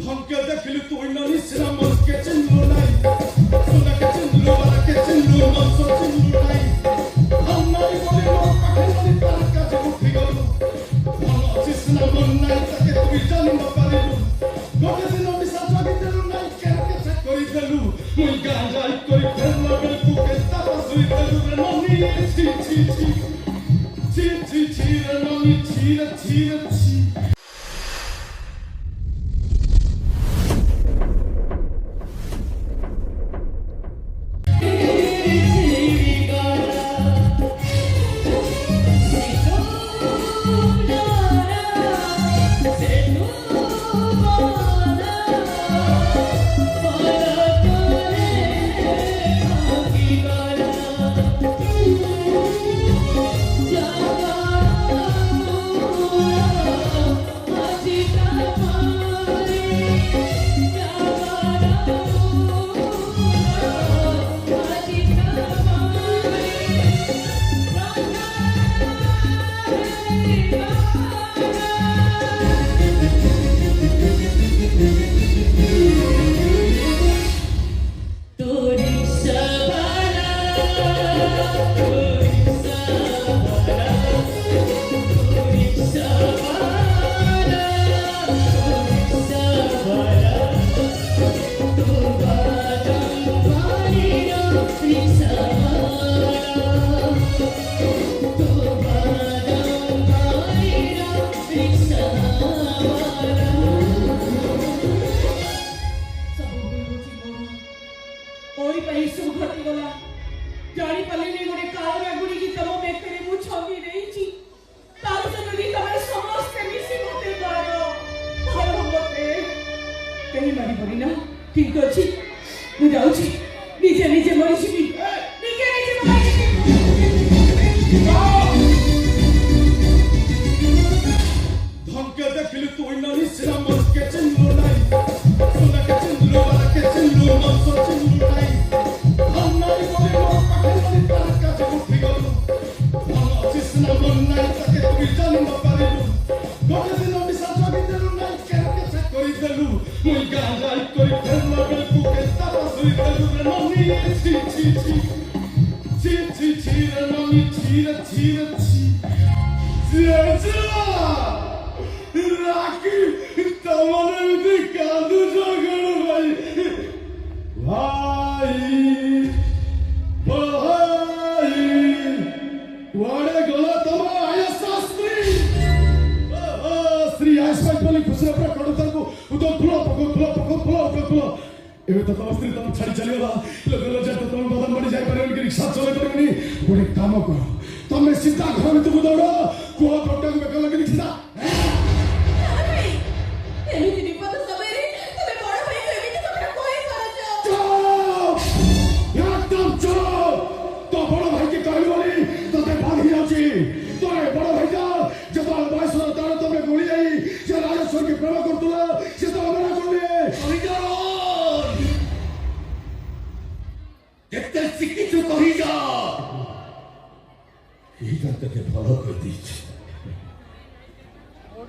ধনকে দেখিলি তুই নানি সিনা মনকে চিনলু নাই সোনাকে চিনলু বালাকে চিনলু মনস চিনলু নাই আমারি বলি মন পাখে বলি তার কাছে উঠি গলু মন অছিস না মন নাই তাকে তুই জানিব পারিলু গোটে দিন মিশা জগি দেলু নাই কেনকে চেক করি দেলু মুই গাঁজাই করি ফেললা বেলকু কেস্তা পাসুই দেলু রে ননি ছি ছি ছি ছি ছি ছি রে ননি ছি রে ছি রে ছি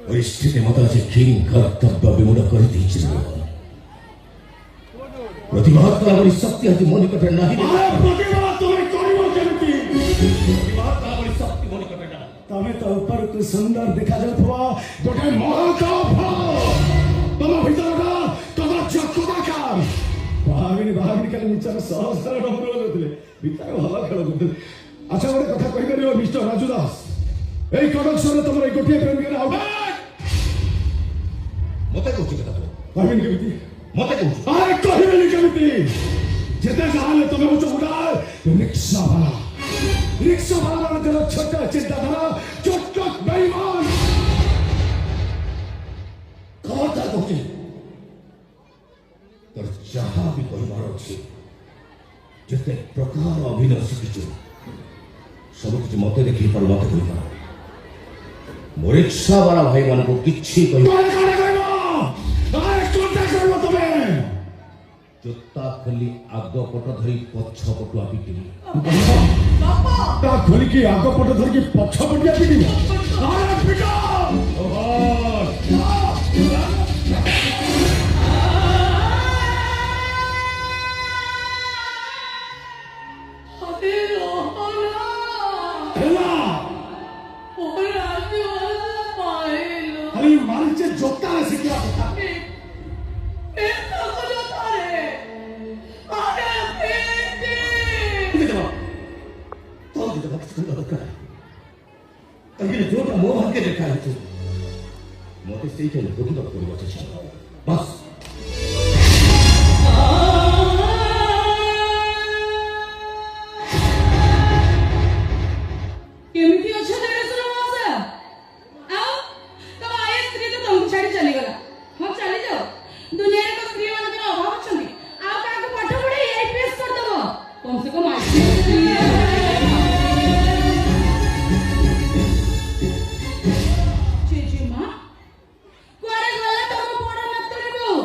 परिस्थिति मत आज किंग कर्तव्य विमूढ़ कर प्रतिवाद कला शक्ति आज मन निकट नहीं प्रतिवाद तुम्हें करिवो केमती प्रतिवाद कला शक्ति मन निकट ना तमे तो ऊपर को सुंदर देखा जाथवा गोटे महाकाभ तम भीतर का तम चक्कुदाकार बाहागिनी खाली विचार सहज सरल डमरू होतले भीतर भला खेल करते अच्छा गोटे कथा कहि करियो मिस्टर राजू दास এই কটক শহরে তোমার এই গোটিয়ে প্রেমিকের আউট মতে কইছি কথা কহিবেন কেমিতি মতে কইছি আরে কহিবেন কেমিতি যেতে যাহলে তুমি উচ্চ উড়া রিক্সা ভাড়া যেন ছোট চিন্তাধারা চটচট বেঈমান কথা কইছি তোর যাহা भी কইবার আছে যেতে প্রকার অভিনয় শিখিছো सब কিছু মতে দেখি পার মতে কইবা रिक्शा वाला भाई मान को किच्छी जोता खाली आग पट धरी पछ पटुआ पिटिली खोली की आग पट धरी पछ पटुआ पिटिली କାହିଁକି ଯୋଉଟା ମୋ ଭାଗ୍ୟରେ ଲେଖା ହେଇଛି ମତେ ସେଇଟା ଭୋଗିବାକୁ ପଡ଼ିବ ଚେଷ୍ଟା ବାସ୍। କେମିତି ଅଛ ଦେଢ଼ଶୁର ମଉସା? ଆଉ ତମ ଆଈ ସ୍ତ୍ରୀ ତ ତମକୁ ଛାଡି ଚାଲିଗଲା। ହଁ ଚାଲିଯାଉ, ଦୁନିଆରେ ତ ସ୍ତ୍ରୀ ମାନଙ୍କର ଅଭାବ ଅଛନ୍ତି। ଆଉ କାହାକୁ ପାଠ ପଢେଇ IPS କରିଦବ, କମ ସେ କମ ଜେଜେମା କୁଆଡେ ଗଲା ତମ ବଡ ନାତୁଣୀ ବୋଉ?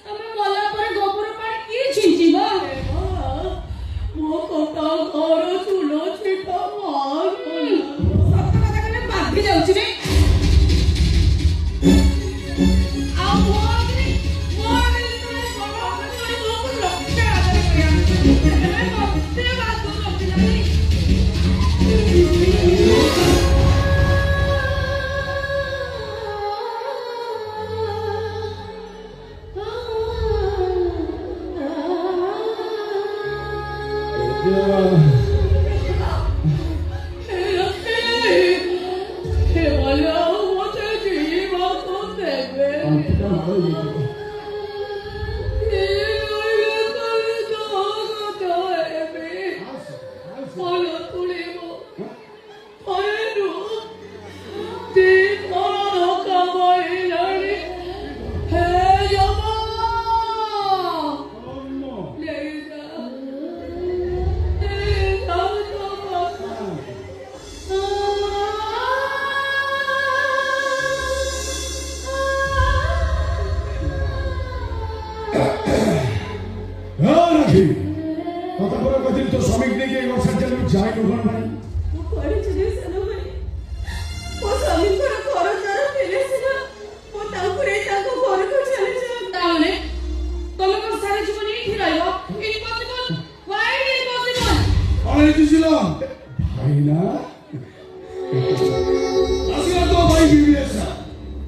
ତମେ ମଲା ପରେ ଗୋବର ପାଣି କିଏ ଛିଞ୍ଚିବ? ମୋ କଥା ଘର ଚୁଲ ଛିଟା ସତ କଥା କହିଲେ ବାଧି ଯାଉଛି ରେ। ଆଉ ମୋ ଆଗରେ ଯେତେବେଳେ ବଡ ହାତରେ ମୋ ଲକ୍ଷ୍ୟ ଆଦର କରିବା ସେତେବେଳେ ମତେ ବାଧୁ ନଥିଲା।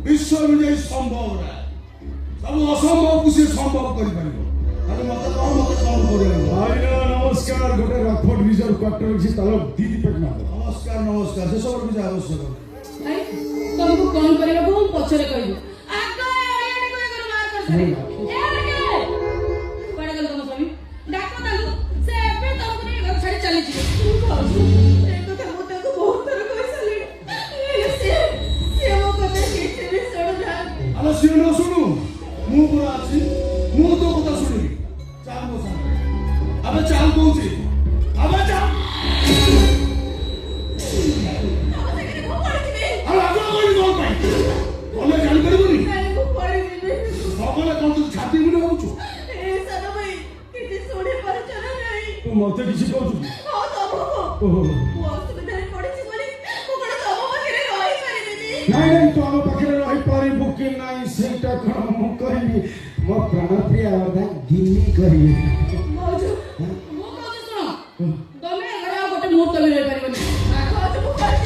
विश्व अनुजाई संभव सब असंभव को से संभव कर पारिबो अरे मते कौन करियो भाई नमस्कार गोटे रफोर्ड रिजर्व क्वार्टर अछि तालो दीदी पेट ना नमस्कार से सब भी आवश्यक भाई तुमको कौन करेगा वो पछरे कहबो आगा आयाने कोई कर मार कर सरे ए रे पड़े गल तुम स्वामी डाको तालु से एपे तुमको ने घर छाड़ी चली छी ए कथा मोते को बहुत तरह कहि सले से वो कथा के से सड़ जा अरे सुनो सुनो मु पूरा अछि मु तो कथा सुनी चाल मो संग अबे चाल कहूची अबे चाल अरे आगो कोई कोन पाई तोले जान करबोनी नहीं को पड़े दिबे सबले कोन तू छाती मुने होउछु ए सानो भाई किसी सोडे पर चला नहीं तू मते किछि कहू हां तब ओहो वो असुविधा पड़े छी बोली को कोन तब पाखरे रही परिबेनी नहीं तो हम पाखरे रही पारिबु कि नहीं सेटा कोन मु कहिनी मो प्राण प्रिय अर्धा गिन्नी करी मौजू मो कहू सुनो तमे घरे गोटे मुहूर्त भी रही परिबेनी आज मु कहू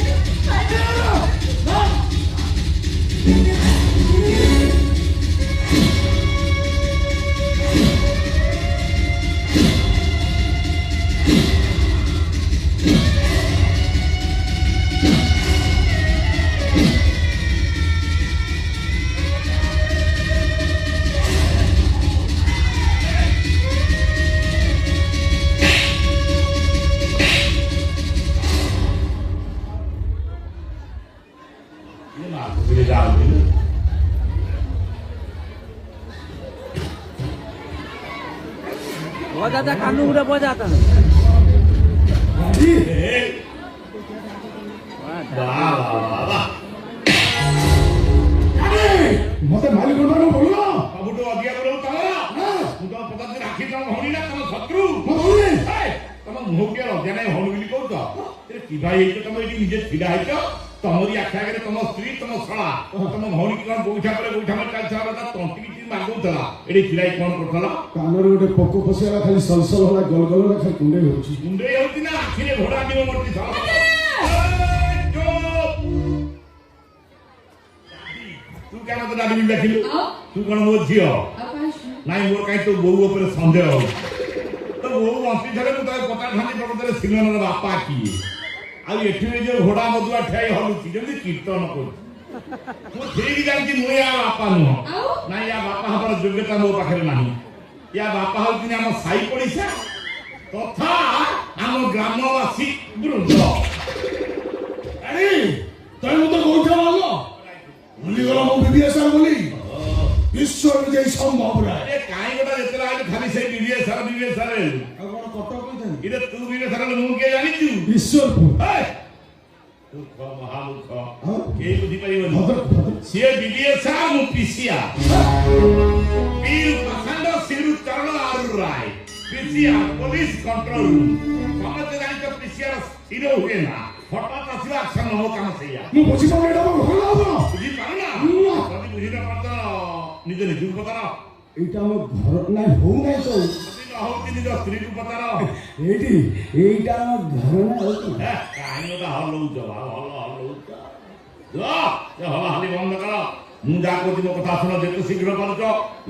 बजाता कानू उड़ा बजाता मते मालिक कोन बोललो ସବୁଠୁ ଅଧିକା ବୋଲ ତମର ମୁଁ ତମ ପଦାର୍ଥ ରାଖି ତମ ଭଉଣୀ ନା ତମ ଶତ୍ରୁ मो बोलले ତମ ମୁହଁଟିଆ ଲଜ୍ଜା ନାହିଁ ଭଉଣୀ ବୋଲି କହୁଛ କି ଭାଇ ହେଇଛ ତମ ଏଠି ନିଜେ ଛିଡା ହେଇଛ ତମରି ଆଖି ଆଗରେ ତମ ସ୍ତ୍ରୀ ତମ ଶଳା ତମ ଭଉଣୀ କି କଣ ଗୋଇଠା ପରେ ଗୋଇଠା ମାରି ଚାଲିଥିଲା ତା ତଣ୍ଟି କିଛି ମାଗୁଥିଲା ଏଠି ଛିଡା ହେଇ କଣ କରୁଥିଲା कानर गोटे पोको फसियाला खाली सलसल होला गलगल खाली कुंडे होची ମୁଣ୍ଡେଇ ହଉଛି ନା ଆଖିରେ ଘୋଡା ଦିନ ମୋଟି ତୁ କେন ତ ଦାବି ଦେଖିଲୁ ତୁ କଣ ମୋ ଝିଅ ନାଇଁ ମୋର କାହିଁ ତୋ ବୋଉ ଉପରେ ସନ୍ଦେହ ହଉଛି ତ ବୋଉ ମନ୍ତ୍ରୀ ଥିଲେ ମୁଁ ତାକୁ ପଚାରିଥାନ୍ତି ପ୍ରକୃତରେ ସିଂହନର ବାପା କିଏ ଆଉ ଏଠି ଏ ଯୋଉ ଘୋଡା ମଧୁଆ ଠିଆଇ ହଲୁଛି ଯେମିତି କୀର୍ତ୍ତନ କରୁଛି ମୁଁ ଠିକ ଜାଣିଛି ମୁଁ ୟା ବାପା ନୁହଁ ଆଉ? ନାଇଁ ୟା ବାପା ହବାର ଯୋଗ୍ୟତା ମୋ ପାଖରେ ନାହିଁ ୟା ବାପା ହଉଛନ୍ତି ଆମ ସାହି ପଡିଶା ତଥା ଆମ ଗ୍ରାମବାସୀ ବୃନ୍ଦ ଆରେ ତମେ ମତେ କୋଉଠା ମାରଲ ଭୁଲିଗଲ ମୁଁ ବିବିଏସ୍ଆର ବୋଲି ଈଶ୍ୱର ବିଜୟ ସମ୍ଭବ ନାହିଁ ଏ କାହିଁ ଗୋଟା ଯେତେବେଳେ ଆଇଲୁ ଖାଲି ସେଇ ବିବିଏସ୍ଆର ଆଉ କଣ କଟକ କହିଥାନ୍ତି ଏଇଟା ତୁ ବିବିଏସ୍ଆର ମୁଁ କିଏ ଜାଣିଛୁ ଈଶ୍ୱରପୁର ହେଇ! ମୂର୍ଖ ମହାମୂର୍ଖ ହଁ? କେହି ବୁଝିପାରିବନି ଭଦ୍ରକ ଭଦ୍ରକ ସିଏ ବିବିଏସ୍ଆର ମୁଁ ପିସିଆ ପୀର ପାଖଣ୍ଡ ସିରୁ ଚରଣ ଆରୁ ରାୟ ପିସିଆର ପୋଲିସ କଣ୍ଟ୍ରୋଲ ରୁମ୍ ସମସ୍ତେ ଜାଣିଛ ପିସିଆର ସ୍ଥିର ହୁଏ ନା ହଠାତ୍ ଆସିବା ଆକ୍ସନ ହବ କାମ ସେଇଆ ମୁଁ ବୁଝିପାରୁନି ଏଇଟା ମୋ ଭଲ ହବ ବୁଝିପାରୁନା ଯଦି ବୁଝିନ ପାରୁଛ ନିଜ ନିଜକୁ ପଚାର ଏଇଟା ଆମ ଘର ନାଇଁ ହଉ ନାହିଁ ତ ଯଦି ନ ହଉଛି ନିଜ ସ୍ତ୍ରୀକୁ ପଚାର ଏଇଠି ଏଇଟା ଆମ ଘର ନା ଆଉ କଣ? କାହିଁ ଗୋଟା ହଲଉଛ ବା ଭଲ ହଲଉଛ ସେ ହଲାହଲି ବନ୍ଦ କର ମୁଁ ଯାହା କହୁଛି ମୋ କଥା ଶୁଣ ଯେତେ ଶୀଘ୍ର କରୁଛ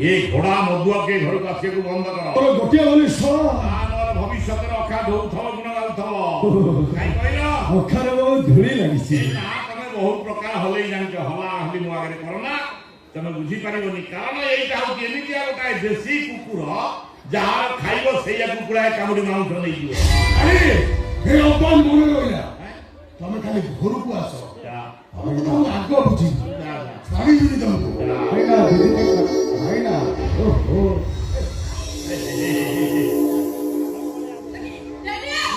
ଏ ଘୋଡା ମଧୁଆ କେ ଘରକୁ ଆସିବାକୁ ବନ୍ଦ କର ତୋର ଗୋଟିଏ ବୋଲି ଶୁଣ ଆମର ଭବିଷ୍ୟତରେ ଅଖା ଧଉଥବ ଗୁଣ ଗାଉଥବ କାହିଁ କହିଲ ଅଖାରେ ବହୁତ ଧୂଳି ଲାଗିଛି ନା ତମେ ବହୁତ ପ୍ରକାର ହଲେଇ ଜାଣିଛ ହଲା ହଲି ମୋ ଆଗରେ କର ନା ତମେ ବୁଝିପାରିବନି କାରଣ ଏଇଟା ହଉଛି ଏମିତିଆ ଗୋଟାଏ ଦେଶୀ କୁକୁର ଯାହାର ଖାଇବ ସେଇଆ କୁକୁଡ଼ା କାମୁଡି ମାଉଁସ ନେଇଯିବ ଆରେ ଏ ଅପମାନ ମନେ ରହିଲା ତମେ ଖାଲି ଘରକୁ ଆସ ଯା, ତମେ ତମ ଆଗ ବୁଝିବ ଯା, ଯା। ଛାଡ଼ିବିନି ତମକୁ ଭାଇନା ଭାଇନା ଓହୋ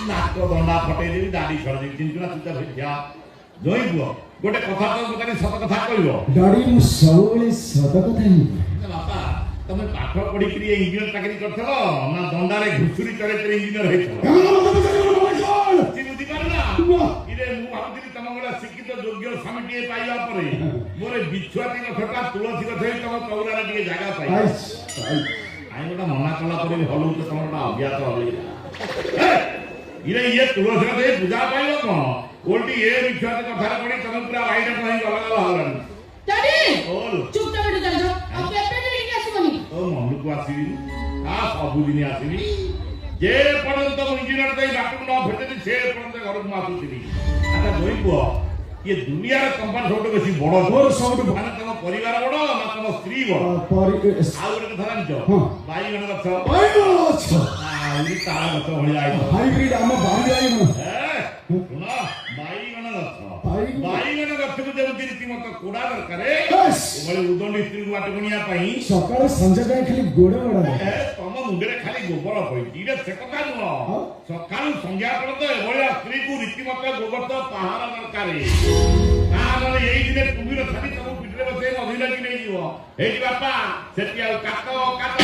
ନାକ ଦଣ୍ଡା ଫଟେଇ ଦେବି ଦାଢି ଛଡେଇ ଦେବି ଚିନ୍ତା ଚୁପଚାପ ହେଇଥିଆ ଜଇଁ ପୁଅ ଗୋଟେ କଥା ତ ମୋତେ ସତ କଥା କହିବ ଗାଡ଼ି ମୁଁ ସବୁବେଳେ ସତ କଥା ହିଁ ବାପା ତମେ ପାଠ ପଢିକିରି ଇଞ୍ଜିନିୟର ଚାକିରି କରିଥିଲ ନା ଦଣ୍ଡାରେ ଘୁଷୁରୀ ଚଢେଇ କରି ଇଞ୍ଜିନିୟର ହେଇଥିଲ ବୁଝିପାରୁନା ଇରେ ମୁଁ ଭାବୁଥିଲି ତମ ଗୋଟେ ଶିକ୍ଷିତ ଯୋଗ୍ୟ ସ୍ୱାମୀଟିଏ ପାଇବା ପରେ ମୋର ବିଛୁଆତି ଗଛଟା ତୁଳସୀ ଗଛ ହେଇ ତମ ଚଉରାରେ ଟିକେ ଜାଗା ପାଇ କାହିଁ ଗୋଟେ ମନା କଲା ପରେ ବି ହଲଉଛ ତମର ଗୋଟେ ଅଭ୍ୟାସ ହଲେଇଲା ଇରେ ଇଏ ତୁଳସୀ ଗଛ ହେଇ ପୂଜା ପାଇବ କଣ ଓଲଟି ଏ ବିଛୁଆତି କଥାରେ ପଡି ତମେ ପୁରା ବାଇଟା କହି ଗଲା ହଲାନି ଡାଡି ବୋଲ ଚୁପଚାପ ଏଠୁ ଚାଲ ଆଉ କେବେ ବି ଏଠିକି ଆସିବନି ତୋ ମନକୁ ଆସିବି ସବୁଦିନ ଆସିବି ଯେ ପର୍ଯ୍ୟନ୍ତ ମୁଁ ଇଞ୍ଜିନିୟର ଦେଇ ବାଟକୁ ନ ଫେରିଥିଲି ସେ ପର୍ଯ୍ୟନ୍ତ ଘରକୁ ମୁଁ ଆସୁଥିଲି ଆଚ୍ଛା ଜଇଁ ପୁଅ ଇଏ ଦୁନିଆର କମ୍ପାନୀ ସବୁଠୁ ବେଶୀ ବଡ ମୋର ସବୁଠୁ ମାନେ ତମ ପରିବାର ବଡ ନା ତମ ସ୍ତ୍ରୀ ବଡ ଆଉ ଗୋଟେ କଥା ଜାଣିଛ ହଁ। ବାଇଗଣ ଗଛ ହାଇବ୍ରିଡ ଆହୁରି ତାଳ ଗଛ ଭଳିଆ ହେଇଥିବ ଆମ ବାଡ଼ି ବାଇଗଣ ଶୁଣ ବାଇଗଣ ଗଛ ବାଇଗଣ ଗଛକୁ ଯେମିତି ରୀତିମତ କୋଡା ଦରକାର ଏଭଳି ଉଦଣ୍ଡି ସ୍ତ୍ରୀକୁ ବାଟ ଗୁଣିବା ପାଇଁ ସକାଳେ ସଞ୍ଜ ଯାଏ ଖାଲି ଗୋଡ଼ ଗୋଡ଼ ତମ ମୁଣ୍ଡରେ ଖାଲି ଗୋବର ପଡିଛି ଇରେ ସେ କଥା ନୁହଁ ସକାଳୁ ସନ୍ଧ୍ୟା ପର୍ଯ୍ୟନ୍ତ ଏଭଳିଆ ସ୍ତ୍ରୀକୁ ରୀତିମତ ଗୋବର ତ ପାହାର ଦରକାର ତାହେଲେ ଏଇ ଦିନେ କୁମ୍ଭୀର ଛାଡି ତମ ପିଠିରେ ବସେଇ ମଝିରେ କି ନେଇଯିବ ହେଇଠି ବାପା ସେଠି ଆଉ କାଟ କାଟ